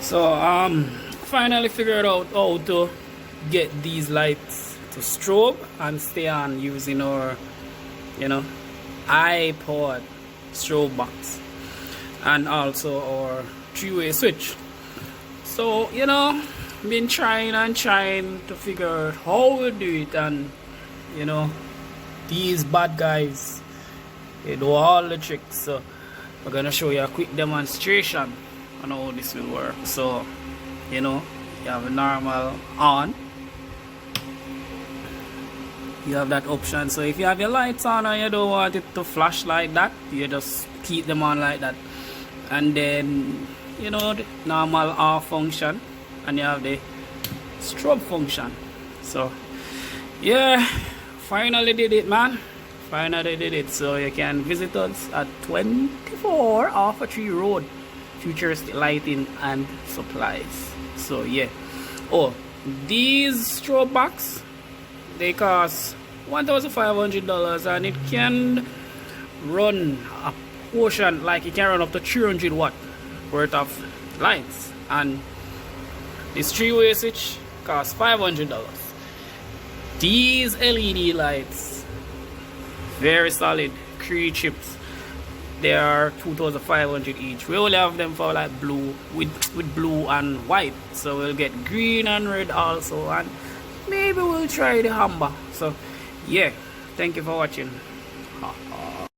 So finally figured out how to get these lights to strobe and stay on using our iPod strobe box and also our three-way switch. So been trying and trying to figure out how we do it, and these bad guys, they do all the tricks. So we're gonna show you a quick demonstration on how this will work. So you have a normal on, you have that option. So if you have your lights on and you don't want it to flash like that, you just keep them on like that. And then the normal off function, and you have the strobe function. So yeah, finally did it, man. Finally did it. So you can visit us at 24 Alpha Tree Road, Futuristic Lighting and Supplies. So yeah. Oh, these strobe box, they cost $1,500, and it can run a portion, like it can run up to 300 watt worth of lights, and this three-way switch costs $500. These LED lights, very solid, 3 chips, they are $2,500 each. We only have them for like blue with blue and white, so we'll get green and red also, and maybe we'll try the amber. So yeah, thank you for watching.